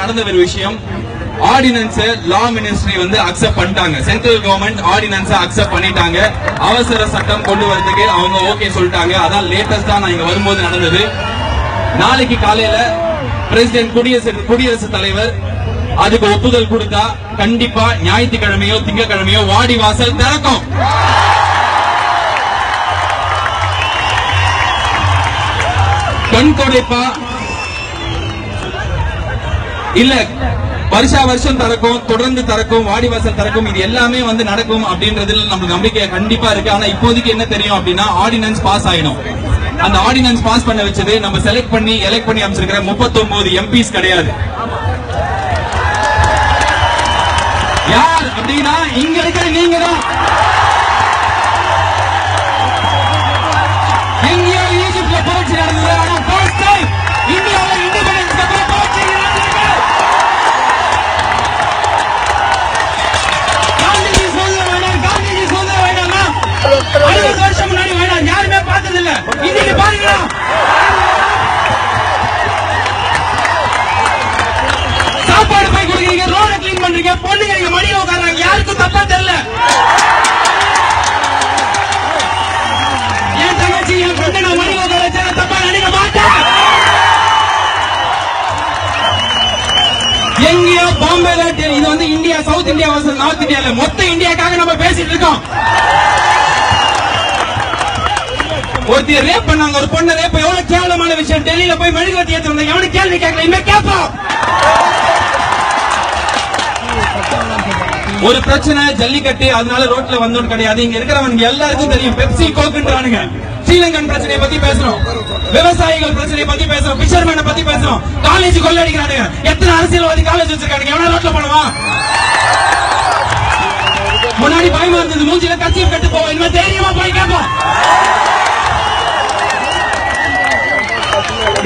நடந்த ஒரு விஷயம். ஆர்டினன்ஸ் லா மினிஸ்ட்ரி வந்து அக்செப்ட் பண்ணிட்டாங்க. சென்ட்ரல் கவர்மெண்ட் ஆர்டினன்ஸ் அக்செப்ட் பண்ணிட்டாங்க. அவசர சட்டம் கொண்டு வரதுக்கு அவங்க ஓகே சொல்லிட்டாங்க. அதான் லேட்டஸ்டா நான் இங்க வரும்போது நடந்தது. நாளைக்கு காலையில பிரசிடென்ட் குடியரசுத் தலைவர் அதுக்கு ஒப்புதல் கொடுத்தா கண்டிப்பா ஞாயிற்றுக்கிழமையோ திங்கக்கிழமையோ வாடி வாசல் திறக்கும். கண் கொடைப்பா இல்ல வருஷம் திறக்கும், தொடர்ந்து திறக்கும், வாடிவாசல் திறக்கும், இது எல்லாமே வந்து நடக்கும் அப்படின்றதுல நமக்கு நம்பிக்கை கண்டிப்பா இருக்கு. ஆனா இப்போதைக்கு என்ன தெரியும் அப்படின்னா ஆர்டினன்ஸ் பாஸ் ஆயிடும். அந்த ஆர்டினன்ஸ் பாஸ் பண்ண வச்சது நம்ம எலெக்ட் பண்ணி அமைச்சிருக்கிற 39 எம்பிஸ் கிடையாது. யார் அப்படின்னா இங்க இருக்கிற நீங்க தான். எங்கேயோ ஈஜிப்ட்ல புரட்சி நடந்தது, ஆனா ஃபர்ஸ்ட் டைம் இந்தியாவில் இண்டிபெண்டன்ஸ் அப்புறம் புரட்சி நடந்திருக்கு. காந்திஜி சொல்ல வேண்டாமா? 60 வருஷம் முன்னாடி வேண்டாம், யாருமே பார்த்தது இல்ல. இன்னைக்கு பாருங்க, சாப்பாடு போய் கொடுக்குறீங்க, ரோட கிளீன் பண்றீங்க, பொண்ணுங்க நீங்க மடியில உட்கார்றாங்க, யாருக்கும் தப்பா தெரியல. என் தங்கச்சி என் பொண்ணு நான் மடியில உட்கார வச்சா தப்பா நினைக்க மாட்டேன். எங்கேயோ பாம்பேல இது வந்து India, south India versus north இந்தியால மொத்த இந்தியாக்காக நம்ம பேசிட்டு இருக்கோம். ஒருத்தர் ரேப் பண்ணாங்க, ஒரு பொண்ணு ரேப், எவ்வளவு கேவலமான விஷயம். டெல்லியில போய் மெழுகுவர்த்தி ஏத்தி வந்தாங்க, எவனும் கேள்வி கேட்கல, இனிமே கேட்போம். ஒரு பிரச்சனை ஜல்லிக்கட்டு, அதனால ரோட்ல வந்தோம் கிடையாது. இங்க இருக்கிறவங்க எல்லாருக்கும் தெரியும், பெப்சி கோக்குன்றானுங்க. ஸ்ரீலங்கன் பிரச்சனையை பத்தி பேசுறோம், விவசாயிகள் பிரச்சனையை பத்தி பேசுறோம், பிஷர்மேனை பத்தி பேசுறோம், காலேஜ் கொள்ளடிக்கிறானுங்க. எத்தனை அரசியல்வாதி காலேஜ் வச்சிருக்கானுங்க, எவனா ரோட்ல பண்ணுவான்? முன்னாடி பயமா இருந்தது, மூஞ்சில கட்சியை கட்டு போவோம், இனிமே தைரியமா போய் கேட்போம்.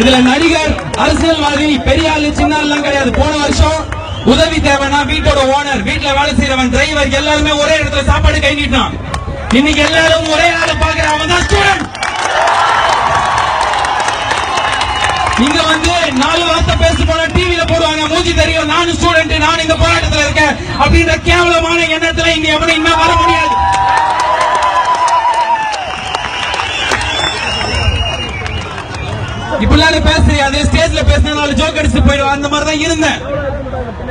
இதுல நடிகர், அரசியல்வாதி, பெரிய ஆளு சின்ன ஆள் கிடையாது. போன வருஷம் உதவி தேவைன்னா வீட்டோட ஓனர், வீட்டுல வேலை செய்யறவன், டிரைவர் எல்லாருமே ஒரே இடத்துல சாப்பாடு கை நீட்டான். இன்னைக்கு எல்லாரும் ஒரே ஆளை பாக்குறவன் தான் ஸ்டூடெண்ட். இங்க வந்து 4 வார்த்தை பேச போனா டிவில போடுவாங்க, மூஞ்சி தெரியும், நானும் ஸ்டூடெண்ட், நான் இந்த போராட்டத்தில் இருக்கேன் அப்படின்ற கேவலமான எண்ணத்துல இங்க எவனும் இனிமே வர முடியாது. இப்படிலாம் பேசுறீங்க, அதே ஸ்டேஜ்ல பேசினா 4 ஜோக் அடிச்சு போயிடும். அந்த மாதிரி தான் இருந்தேன்.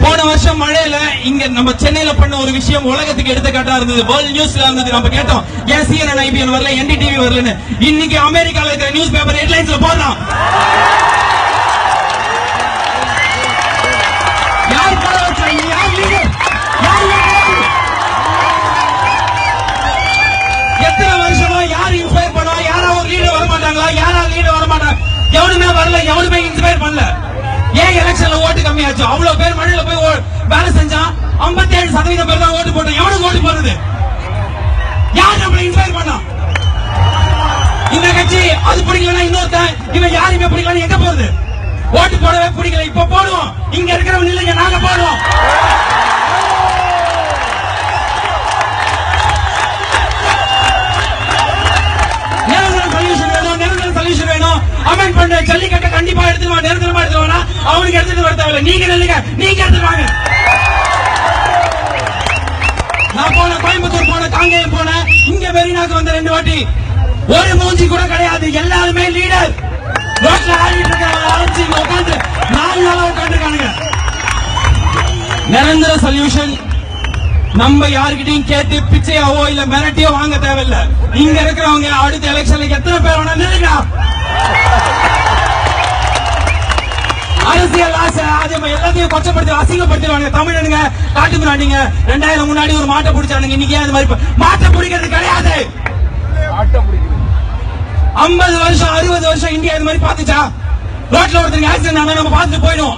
போன வருஷம் மழையில இங்க நம்ம சென்னையில பண்ண ஒரு விஷயம் உலகத்துக்கு எடுத்துக்காட்டா இருந்தது. வேர்ல்ட் நியூஸ்ல இருந்தது. நம்ம கேட்டோம், ஏன் CNN IBN வரல, NDTV வரலன்னு. இன்னைக்கு அமெரிக்கால இருக்கிற நியூஸ் பேப்பர் ஹெட்லைன்ஸ்ல போடுறான். யார் படம் வச்சாங்க? யார் லீடர்? எத்தனை வருஷமா யார் இன்ஸ்பயர் பண்ணா? யாரா ஒரு லீடர் வர மாட்டாங்களா? யாரா லீடர் வர மாட்டாங்க? எவனுமே வரல, எவனுமே இன்ஸ்பயர் பண்ணல. ஏன் எலெக்ஷன்ல ஓட்டு கம்மியாச்சு? அவ்வளவு பேர் மழையில போய் வேலை செஞ்சா 57% பேர் தான் ஓட்டு போட்டோம். எவனுக்கு ஓட்டு போறது? யார் நம்மளை இன்ஸ்பயர் பண்ணா? இந்த கட்சி அது பிடிக்கலன்னா இன்னொருத்தன், இவன் யாருமே பிடிக்கலன்னு எங்க போறது? ஓட்டு போடவே பிடிக்கல, இப்ப போடுவோம். இங்க இருக்கிறவங்க இல்லைங்க, நாங்க போடுவோம். சொல்யூஷன் வேணும். அமெண்ட் பண்ண ஜல்லிக்கட்டை கண்டிப்பா எடுத்துருவாங்க. நிரந்தரமா எடுத்துருவானா அவனுக்கு எடுத்துட்டு வர தேவையில்லை. நீங்க நில்லுங்க, நீங்க எடுத்துருவாங்க. நான் போன கோயம்புத்தூர் போன, காங்கேயம் போன, இங்க மெரினாக்கு வந்த 2 வாட்டி. ஒரு மூஞ்சி கூட கிடையாது, எல்லாருமே லீடர். ரோட்ல ஆடிட்டு இருக்காங்க, அரைச்சி உட்காந்து 4 நாளா உட்காந்துருக்கானுங்க. நிரந்தர சொல்யூஷன் நம்ம யாருக்கிட்டையும் கேட்டு பிச்சையாவோ இல்ல மிரட்டியோ வாங்க தேவையில்லை. இங்க இருக்கிறவங்க அடுத்த எலெக்ஷன்ல எத்தனை பேர் வேணா நில்லுங்க. அரசியல் ஆசை அது எல்லாத்தையும் கொச்சப்படுத்தி அசிங்கப்படுத்துவாங்க. தமிழனுங்க காட்டு மிராண்டிங்க. 2000 முன்னாடி ஒரு மாட்டை பிடிச்சானுங்க, இன்னைக்கு அந்த மாதிரி மாட்டை பிடிக்கிறது கிடையாது. 50 வருஷம் 60 வருஷம் இந்தியா இந்த மாதிரி பாத்துச்சா? ரோட்ல ஒருத்தருக்கு ஆக்சிடென்ட் ஆனா நம்ம பார்த்துட்டு போயிடும்.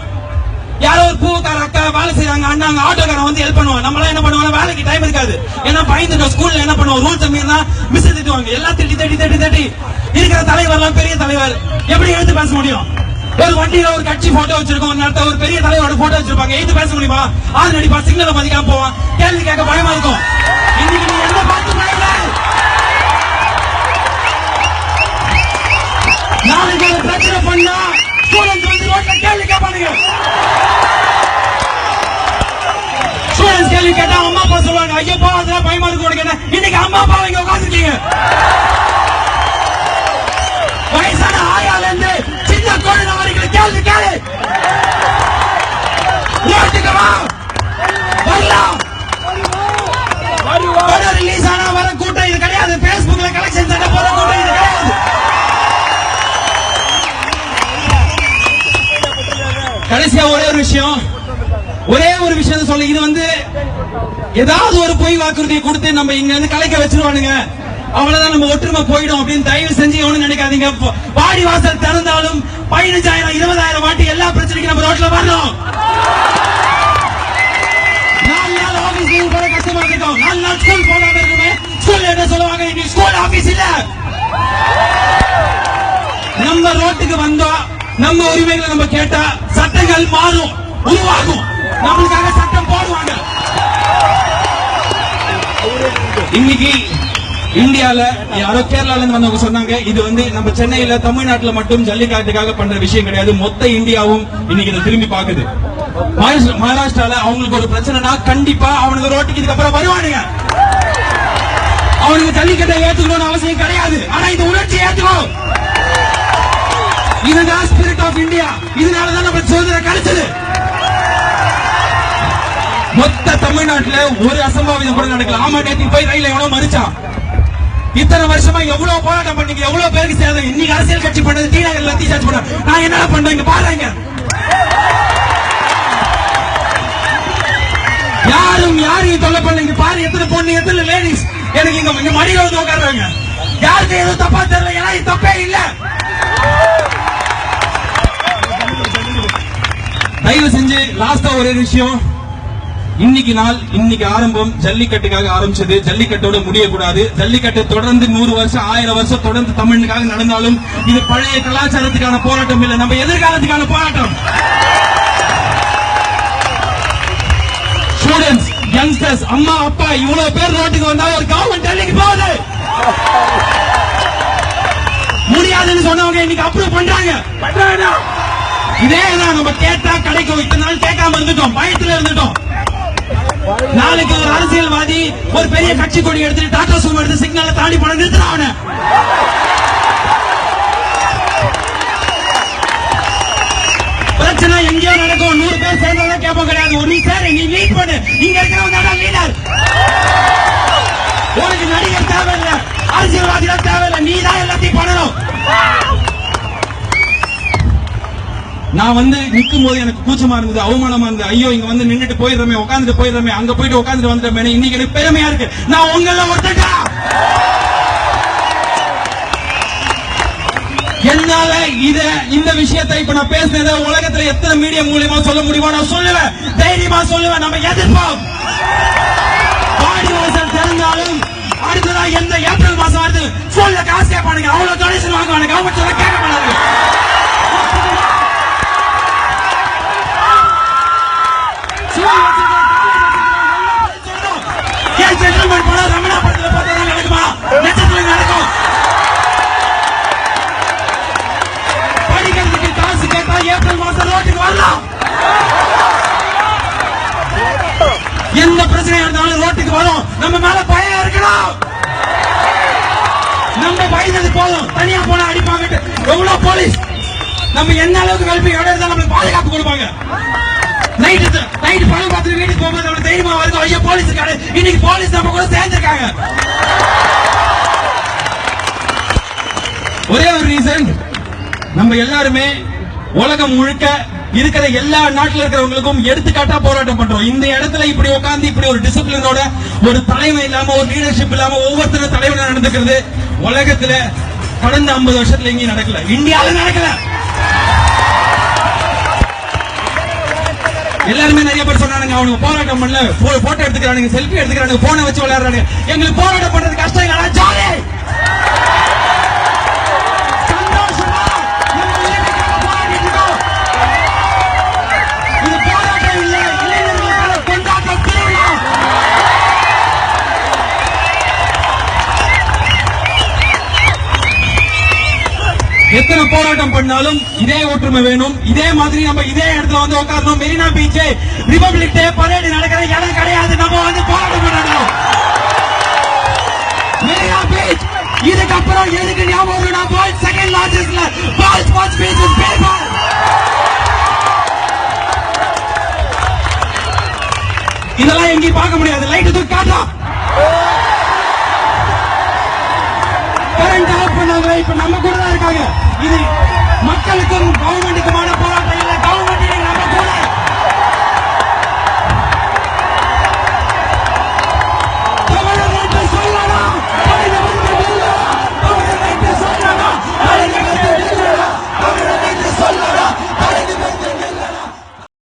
யாரோ ஒரு பூக்கார அக்கா வேலை செய்யறாங்க, அண்ணாங்க ஆட்டோக்காரன் வந்து ஹெல்ப் பண்ணுவாங்க. நம்மளாம் என்ன பண்ணுவாங்க, வேலைக்கு டைம் இருக்காது. ஏன்னா பயந்துட்டோம். ஸ்கூல்ல என்ன பண்ணுவோம், ரூல்ஸ் மீறினா மிஸ் திட்டுவாங்க. எல்லாம் தட்டி இருக்கிற தலைவர்லாம் பெரிய தலைவர் எப்படி எடுத்து பேச முடியும்? ஒரு வண்டியில ஒரு கட்சி போட்டோ வச்சிருக்கோம், ஒரு நேரத்தை ஒரு பெரிய தலைவரோட போட்டோ வச்சிருப்பாங்க. எடுத்து பேச முடியுமா? ஆள் நடிப்பா, சிக்னலை மதிக்காம போவான். கேள்வி கேட்க பயமா இருக்கும். இன்னைக்கு நீங்க என்ன பார்த்து நாளைக்கு ஒரு பிரச்சனை பண்ணா ஸ்டூடெண்ட்ஸ் வந்து ரோட்ல கேள்வி கேட்பானுங்க. கேள்வி கேட்டா அம்மா அப்பா சொல்லுவாங்க, ஐயப்பா அதெல்லாம் பயமா இருக்கு உனக்கு. இன்னைக்கு அம்மா அப்பா இங்க உட்காந்துருக்கீங்க. வயசான ஆயால இருந்து சின்ன குழந்தை வரைக்கும் கேள்வி கேளு. ரோட்டுக்கு வா, வரலாம். படம் ரிலீஸ் ஆனா வர கூட்டம் இது கிடையாது. பேஸ்புக்ல கலெக்ஷன் சண்டை போற கூட்டம் இது கிடையாது. கடைசியா ஒரே ஒரு விஷயம் சொல்ல, இது வந்து ஏதாவது ஒரு பொய் வாக்குறுதியை கொடுத்து நம்ம இங்க இருந்து கலைக்க வச்சிருவானுங்க, அவ்வளவுதான் நம்ம ஒற்றுமை போயிடும் அப்படின்னு தயவு செஞ்சு எவனும் நினைக்காதீங்க. வாடி வாசல் திறந்தாலும் 15,000 20,000 வாட்டி எல்லா பிரச்சனைக்கும் நம்ம ரோட்ல வரணும். 4 நாள் ஆபீஸ் லீவ் போட கஷ்டமா இருக்கும், 4 நாள் ஸ்கூல் போகாம இருக்குமே. ஸ்கூல்ல என்ன சொல்லுவாங்க, இன்னைக்கு ஸ்கூல் ஆபீஸ் இல்ல. நம்ம ரோட்டுக்கு வந்தா நம்ம உரிமைகளை நம்ம கேட்டா சட்டங்கள் மாறும், உருவாகும், நம்மளுக்காக சட்டம் போடுவாங்க. இன்னைக்கு இந்தியால யாரோ கேரளால இருந்து வந்தவங்க சொன்னாங்க, இது வந்து நம்ம சென்னையில தமிழ்நாட்டுல மட்டும் ஜல்லிக்கட்டுக்காக பண்ற விஷயம் கிடையாது, மொத்த இந்தியாவும் இன்னைக்கு இதை திரும்பி பாக்குது. மகாராஷ்டிரால அவங்களுக்கு ஒரு பிரச்சனைனா கண்டிப்பா அவனுக்கு ரோட்டுக்கு இதுக்கப்புறம் வருவானுங்க. அவனுக்கு ஜல்லிக்கட்டை ஏத்துக்கணும்னு அவசியம் கிடையாது, ஆனா இந்த உணர்ச்சி ஏத்துக்கணும். இதுதான் ஸ்பிரிட் ஆஃப் இந்தியா. இதனாலதான் நம்ம சுதந்திரம் கிடைச்சது. மொத்த தமிழ்நாட்டுல ஒரு அசம்பாவிதம் கூட நடக்கல. ஆமா, நேற்று போய் ரயில எவ்வளவு மறிச்சான். இத்தனை வருஷமா எவ்வளவு போராட்டம் பண்ணீங்க, எவ்வளவு பேருக்கு சேதம். இன்னைக்கு அரசியல் கட்சி பண்ணது டி நகர்ல தீசார்ஜ் பண்ண நான் என்ன பண்றேன் இங்க பாருங்க. யாரையும் தொல்லை பண்ணீங்க பாரு. எத்தனை பொண்ணு, எத்தனை லேடிஸ் எனக்கு இங்க மடியில வந்து உட்கார்றாங்க. யாருக்கு எதுவும் தப்பா தெரியல, ஏன்னா இது தப்பே இல்ல. தயவு செஞ்சு லாஸ்டா ஒரே விஷயம், இன்னைக்கு ஆரம்பம் ஜல்லிக்கட்டுக்காக ஆரம்பிச்சது, ஜல்லிக்கட்டோட முடியக்கூடாது. ஜல்லிக்கட்டு தொடர்ந்து 100 வருஷம் 1000 வருஷம் தொடர்ந்து தமிழுக்காக நடந்தாலும் இது பழைய கலாச்சாரத்துக்கான போராட்டம் இல்ல, நம்ம எதிர்காலத்துக்கான போராட்டம். ஸ்டூடெண்ட்ஸ், யங்ஸ்டர்ஸ், அம்மா அப்பா இவ்வளவு பேர் ரோட்டுக்கு வந்தா ஒரு கவர்மெண்ட் டெல்லிக்கு போகுது. முடியாதுன்னு சொன்னவங்க இன்னைக்கு அப்ரூவ் பண்றாங்க. இதே தான் நம்ம கேட்டா கிடைக்கும். இத்தனை நாள் கேட்காம இருந்துட்டோம், பயத்துல இருந்துட்டோம். நாளைக்கு ஒரு அரசியல்வாதி ஒரு பெரிய கட்சி கொடி எடுத்துட்டு டாடா சுமோ எடுத்து சிக்னலை தாண்டி போன நிறுத்துறான். பிரச்சனை எங்கேயோ நடக்கும், 100 பேர் சேர்ந்தாலும் கேட்போம் கிடையாது. ஒரு நீ லீட் பண்ணு, இங்க இருக்கிறவங்க லீடர். உனக்கு நடிகர் தேவையில்லை, அரசியல்வாதிகள் தேவையில்லை, நீ தான் எல்லாத்தையும் பண்ணணும். நான் வந்து நிக்கும் போது எனக்கு கூச்சமா இருந்தது, அவமானமா இருந்தது. ஐயோ, இங்க வந்து நின்னுட்டு போயிடுறமே, உட்காந்துட்டு போயிடுறமே, அங்க போயிட்டு உட்காந்துட்டு வந்துட்டோமே. இன்னைக்கு எனக்கு பெருமையா இருக்கு, நான் உங்கள ஒருத்தா. என்னால இந்த விஷயத்தை இப்ப நான் பேசினத உலகத்துல எத்தனை மீடியா மூலியமா சொல்ல முடியுமோ நான் சொல்லுவேன், தைரியமா சொல்லுவேன். நம்ம எதிர்ப்போம். வாடி வாசல் திறந்தாலும் அடுத்ததா எந்த ஏப்ரல் மாசம் வருது சொல்ல காசு கேட்பானுங்க, அவ்வளவு டொனேஷன் வாங்குவானுங்க, கவர்மெண்ட் சொல்ல கேட்க மாட்டாங்க. ரமணா படத்துல பார்த்தா நடக்குமா? நட்சத்திரம் நடக்கும். படிக்கிறதுக்கு காசு கேட்டா ஏப்ரல் மாசம் ரோட்டுக்கு வரலாம். எந்த பிரச்சனையா இருந்தாலும் ரோட்டுக்கு வரும். நம்ம மேல பயம் இருக்கணும். நம்ம பயந்தது போதும், தனியா போனா அடிப்பாங்க. எவ்வளவு போலீஸ் நம்ம என்ன அளவுக்கு கல்வி இடம் நம்மளுக்கு பாதுகாப்பு கொடுப்பாங்க. நைட் படம் பார்த்து வீட்டுக்கு போகும்போது நம்ம தைரியமா வருது, ஐயோ போலீஸ் இருக்காரு. இன்னைக்கு போலீஸ் நம்ம கூட சேர்ந்திருக்காங்க. ஒரே ஒரு ரீசன், நம்ம எல்லாருமே உலகம் முழுக்க இருக்கிற எல்லா நாட்டில் இருக்கிறவங்களுக்கும் எடுத்துக்காட்டா போராட்டம் பண்றோம். இந்த இடத்துல இப்படி உட்கார்ந்து இப்படி ஒரு டிசிப்ளினோட ஒரு தலைமை இல்லாம ஒரு லீடர்ஷிப் இல்லாம ஒவ்வொருத்தரும் தலைவனா நடந்துக்கிறது உலகத்துல கடந்த 50 வருஷத்துல எங்கேயும் நடக்கல, இந்தியாவில நடக்கல. எல்லாருமே நிறைய பேர் சொன்னாங்க, அவனுக்கு போராட்டம் பண்ணல, போட்டோ எடுத்துக்கிறானுங்க, செல்ஃபி எடுத்துக்கிறானுங்க, போனை வச்சு விளையாடுறாங்க. எங்களுக்கு போராட்டம் பண்றது கஷ்டம் இல்ல, ஜாலி. சந்தோஷமா இது போராட்டம் இல்ல, இளைஞர்களுக்கான கொண்டாட்ட திருவிழா. எத்தனை போராட்டம் பண்ணாலும் இதே ஒற்றுமை வேணும். இதே மாதிரி நம்ம இதே இடத்துல வந்து உட்காரணும். மெரினா பீச் ரிபப்ளிக் டே பரேடு நடக்கிற இடம் கிடையாது. நம்ம வந்து போராட்டம் பண்ணணும். மெரினா பீச் இதுக்கப்புறம் எதுக்கு ஞாபகம் வேர்ல்ட் செகண்ட் லார்ஜஸ்ட்ல world first beach is paper. இதெல்லாம் எங்கேயும் பார்க்க முடியாது. லைட் தூக்கி காட்டா கரண்ட் ஆஃப் பண்ணாங்க. இப்ப நம்ம கூட தான் இருக்காங்க. இது மக்களுக்கும் கவர்மெண்ட்டுக்குமான போராட்டம்.